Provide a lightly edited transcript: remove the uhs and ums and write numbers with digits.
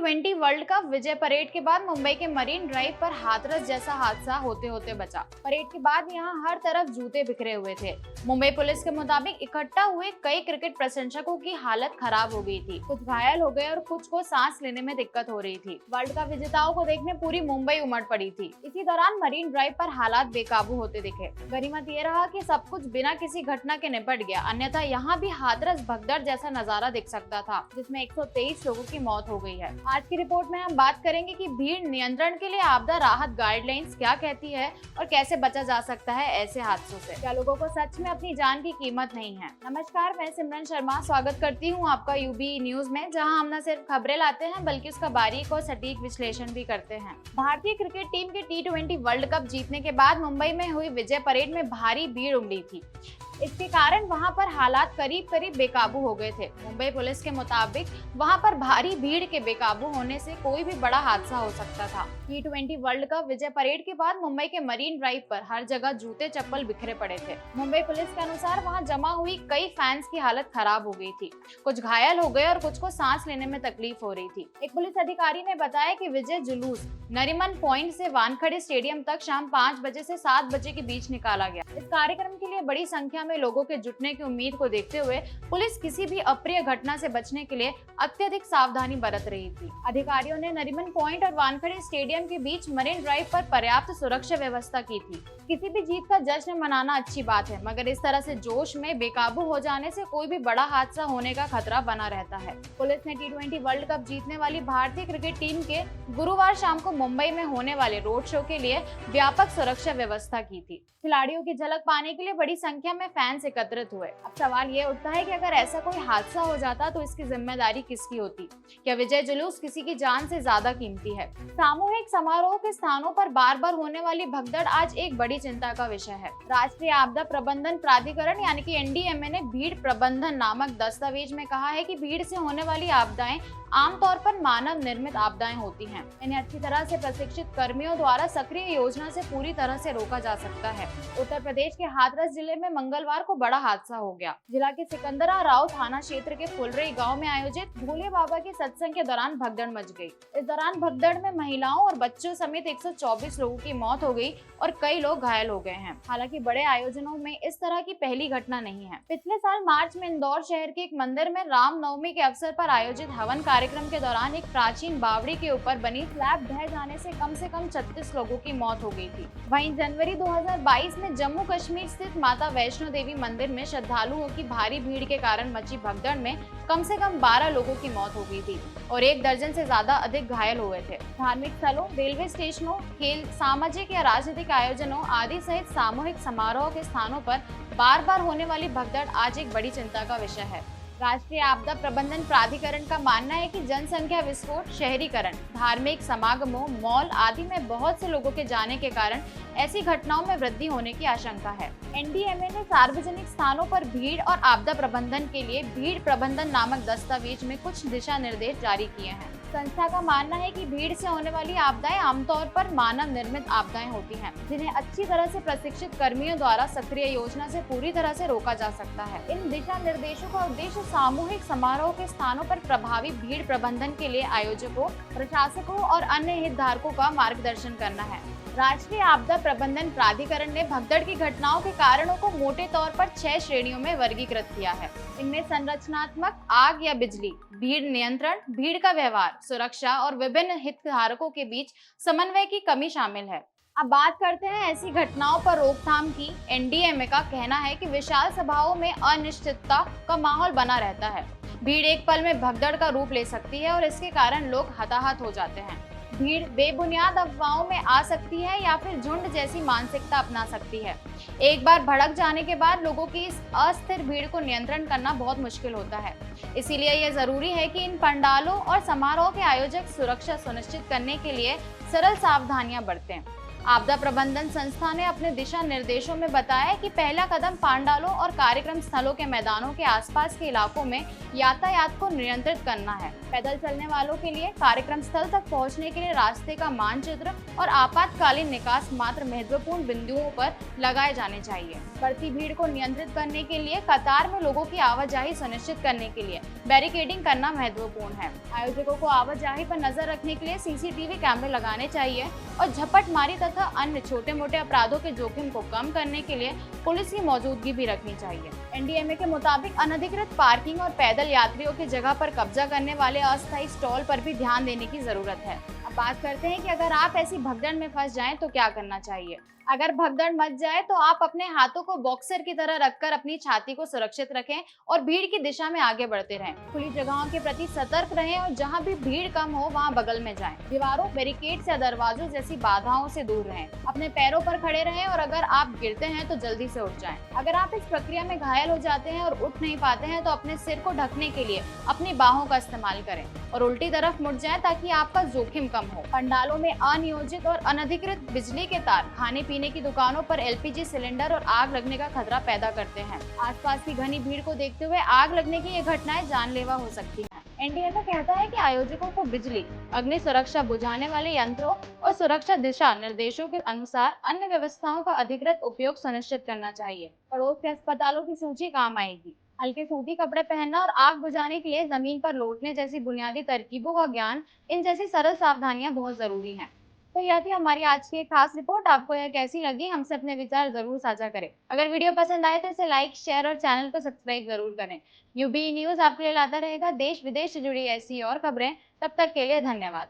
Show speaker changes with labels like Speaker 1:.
Speaker 1: T20 world cup विजय parade के बाद मुंबई के मरीन ड्राइव पर हाथरस जैसा हादसा होते होते बचा। परेड के बाद यहां हर तरफ जूते बिखरे हुए थे। मुंबई पुलिस के मुताबिक इकट्ठा हुए कई क्रिकेट प्रशंसकों की हालत खराब हो गई थी। कुछ घायल हो गए और कुछ को सांस लेने में दिक्कत हो रही थी। वर्ल्ड कप विजेताओं को देखने पूरी मुंबई उमड़ पड़ी थी। इसी दौरान मरीन ड्राइव पर हालात बेकाबू होते दिखे। गनीमत ये रहा कि सब कुछ बिना किसी घटना के निपट गया, अन्यथा यहाँ भी हाथरस भगदड़ जैसा नजारा दिख सकता था, जिसमें 123 लोगों की मौत हो गई है। आज की रिपोर्ट में हम बात करेंगे कि भीड़ नियंत्रण के लिए आपदा राहत गाइडलाइंस क्या कहती है और कैसे बचा जा सकता है ऐसे हादसों से। क्या लोगों को सच में अपनी जान की कीमत नहीं है? नमस्कार, मैं सिमरन शर्मा स्वागत करती हूँ आपका यूबी न्यूज में, जहाँ हम न सिर्फ खबरें लाते हैं बल्कि उसका बारीक और सटीक विश्लेषण भी करते हैं। भारतीय क्रिकेट टीम के T20 वर्ल्ड कप जीतने के बाद मुंबई में हुई विजय परेड में भारी भीड़ उमड़ी थी। इसके कारण वहां पर हालात करीब करीब बेकाबू हो गए थे। मुंबई पुलिस के मुताबिक वहां पर भारी भीड़ के बेकाबू होने से कोई भी बड़ा हादसा हो सकता था। T20 वर्ल्ड कप विजय परेड के बाद मुंबई के मरीन ड्राइव पर हर जगह जूते चप्पल बिखरे पड़े थे। मुंबई पुलिस के अनुसार वहां जमा हुई कई फैंस की हालत खराब हो गई थी। कुछ घायल हो गए और कुछ को सांस लेने में तकलीफ हो रही थी। एक पुलिस अधिकारी ने बताया कि विजय जुलूस नरीमन पॉइंट से वानखेड़े स्टेडियम तक शाम 5 बजे से 7 बजे के बीच निकाला गया। इस कार्यक्रम के लिए बड़ी संख्या में लोगों के जुटने की उम्मीद को देखते हुए पुलिस किसी भी अप्रिय घटना से बचने के लिए अत्यधिक सावधानी बरत रही थी। अधिकारियों ने नरीमन पॉइंट और वानखेड़े स्टेडियम के बीच मरीन ड्राइव पर पर्याप्त सुरक्षा व्यवस्था की थी। किसी भी जीत का जश्न मनाना अच्छी बात है, मगर इस तरह से जोश में बेकाबू हो जाने से कोई भी बड़ा हादसा होने का खतरा बना रहता है। पुलिस ने T20 वर्ल्ड कप जीतने वाली भारतीय क्रिकेट टीम के गुरुवार शाम को मुंबई में होने वाले रोड शो के लिए व्यापक सुरक्षा व्यवस्था की थी। खिलाड़ियों की झलक पाने के लिए बड़ी संख्या में फैंस एकत्रित हुए। अब सवाल ये उठता है कि अगर ऐसा कोई हादसा हो जाता तो इसकी जिम्मेदारी किसकी होती? क्या विजय जुलूस किसी की जान से ज्यादा कीमती है? सामूहिक समारोह के स्थानों पर बार बार होने वाली भगदड़ आज एक बड़ी चिंता का विषय है। राष्ट्रीय आपदा प्रबंधन प्राधिकरण यानी कि NDMA ने भीड़ प्रबंधन नामक दस्तावेज में कहा है कि भीड़ से होने वाली आपदाएं आमतौर पर मानव निर्मित आपदाएं होती हैं। इन्हें अच्छी तरह से प्रशिक्षित कर्मियों द्वारा सक्रिय योजना से पूरी तरह से रोका जा सकता है। उत्तर प्रदेश के हाथरस जिले में मंगलवार को बड़ा हादसा हो गया। जिला के सिकंदरा राव थाना क्षेत्र के फुलरई गांव में आयोजित भोले बाबा के सत्संग के दौरान भगदड़ मच गई। इस दौरान भगदड़ में महिलाओं और बच्चों समेत 124 लोगों की मौत हो गई और कई लोग घायल हो गए हैं। हालांकि बड़े आयोजनों में इस तरह की पहली घटना नहीं है। पिछले साल मार्च में इंदौर शहर के एक मंदिर में रामनवमी के अवसर पर आयोजित हवन कार्यक्रम के दौरान एक प्राचीन बावड़ी के ऊपर बनी स्लैब ढह जाने से कम 36 लोगों की मौत हो गई थी। वहीं जनवरी 2022 में जम्मू कश्मीर स्थित माता वैष्णो देवी मंदिर में श्रद्धालुओं की भारी भीड़ के कारण मची भगदड़ में कम से कम 12 लोगों की मौत हो गई थी और 1 दर्जन से ज्यादा अधिक घायल हुए थे। धार्मिक स्थलों, रेलवे स्टेशनों, खेल, सामाजिक या राजनीतिक आयोजनों आदि सहित सामूहिक समारोह के स्थानों पर बार बार होने वाली भगदड़ आज एक बड़ी चिंता का विषय है। राष्ट्रीय आपदा प्रबंधन प्राधिकरण का मानना है कि जनसंख्या विस्फोट, शहरीकरण, धार्मिक समागमों, मॉल आदि में बहुत से लोगों के जाने के कारण ऐसी घटनाओं में वृद्धि होने की आशंका है। NDMA ने सार्वजनिक स्थानों पर भीड़ और आपदा प्रबंधन के लिए भीड़ प्रबंधन नामक दस्तावेज में कुछ दिशा निर्देश जारी किए हैं। संस्था का मानना है कि भीड़ से होने वाली आपदाएं आमतौर पर मानव निर्मित आपदाएं होती हैं, जिन्हें अच्छी तरह से प्रशिक्षित कर्मियों द्वारा सक्रिय योजना से पूरी तरह से रोका जा सकता है। इन दिशा निर्देशों का उद्देश्य सामूहिक समारोह के स्थानों पर प्रभावी भीड़ प्रबंधन के लिए आयोजकों, प्रशासकों और अन्य हितधारकों का मार्गदर्शन करना है। राष्ट्रीय आपदा प्रबंधन प्राधिकरण ने भगदड़ की घटनाओं के कारणों को मोटे तौर पर 6 श्रेणियों में वर्गीकृत किया है। इनमें संरचनात्मक, आग या बिजली, भीड़ नियंत्रण, भीड़ का व्यवहार, सुरक्षा और विभिन्न हितधारकों के बीच समन्वय की कमी शामिल है। अब बात करते हैं ऐसी घटनाओं पर रोकथाम की। NDMA का कहना है कि विशाल सभाओं में अनिश्चितता का माहौल बना रहता है। भीड़ एक पल में भगदड़ का रूप ले सकती है और इसके कारण लोग हताहत हो जाते हैं। भीड़ बेबुनियाद अफवाहों में आ सकती है या फिर झुंड जैसी मानसिकता अपना सकती है। एक बार भड़क जाने के बाद लोगों की इस अस्थिर भीड़ को नियंत्रण करना बहुत मुश्किल होता है। इसीलिए यह जरूरी है कि इन पंडालों और समारोह के आयोजक सुरक्षा सुनिश्चित करने के लिए सरल सावधानियां बरतें। आपदा प्रबंधन संस्था ने अपने दिशा निर्देशों में बताया कि पहला कदम पांडालों और कार्यक्रम स्थलों के मैदानों के आसपास के इलाकों में यातायात को नियंत्रित करना है। पैदल चलने वालों के लिए कार्यक्रम स्थल तक पहुंचने के लिए रास्ते का मानचित्र और आपातकालीन निकास मात्र महत्वपूर्ण बिंदुओं पर लगाए जाने चाहिए। बढ़ती भीड़ को नियंत्रित करने के लिए कतार में लोगों की आवाजाही सुनिश्चित करने के लिए बैरिकेडिंग करना महत्वपूर्ण है। आयोजकों को आवाजाही पर नजर रखने के लिए सीसीटीवी कैमरे लगाने चाहिए और झपटमारी तथा अन्य छोटे मोटे अपराधों के जोखिम को कम करने के लिए पुलिस की मौजूदगी भी रखनी चाहिए। एनडीएमए के मुताबिक अनधिकृत पार्किंग और पैदल यात्रियों की जगह पर कब्जा करने वाले अस्थायी स्टॉल पर भी ध्यान देने की जरूरत है। अब बात करते हैं कि अगर आप ऐसी भगदड़ में फंस जाएं तो क्या करना चाहिए। अगर भगदड़ मच जाए तो आप अपने हाथों को बॉक्सर की तरह रखकर अपनी छाती को सुरक्षित रखें और भीड़ की दिशा में आगे बढ़ते रहें। खुली जगहों के प्रति सतर्क रहें और जहां भी भीड़ कम हो वहां बगल में जाएं। दीवारों, बैरिकेड्स या दरवाजों जैसी बाधाओं से दूर रहें। अपने पैरों पर खड़े रहें और अगर आप गिरते हैं तो जल्दी से उठ जाएं। अगर आप इस प्रक्रिया में घायल हो जाते हैं और उठ नहीं पाते हैं तो अपने सिर को ढकने के लिए अपनी बाहों का इस्तेमाल करें और उल्टी तरफ मुड़ जाएं ताकि आपका जोखिम कम हो। पंडालों में अनियोजित और अनधिकृत बिजली के तार खाने पीने की दुकानों पर एलपीजी सिलेंडर और आग लगने का खतरा पैदा करते हैं। आसपास की घनी भीड़ को देखते हुए आग लगने की ये घटनाएं जानलेवा हो सकती हैं। एनडीएमए कहता है कि आयोजकों को बिजली, अग्नि सुरक्षा बुझाने वाले यंत्रों और सुरक्षा दिशा निर्देशों के अनुसार अन्य व्यवस्थाओं का अधिकृत उपयोग सुनिश्चित करना चाहिए। पड़ोस के अस्पतालों की सूची काम आएगी। हल्के सूती कपड़े पहनना और आग बुझाने के लिए जमीन पर लौटने जैसी बुनियादी तरकीबों का ज्ञान, इन जैसी सरल सावधानियां बहुत जरूरी हैं। तो यह थी हमारी आज की एक खास रिपोर्ट। आपको यह कैसी लगी, हमसे अपने विचार जरूर साझा करें। अगर वीडियो पसंद आए तो इसे लाइक, शेयर और चैनल को सब्सक्राइब जरूर करें। यूबी न्यूज आपके लिए लाता रहेगा देश विदेश से जुड़ी ऐसी और खबरें। तब तक के लिए धन्यवाद।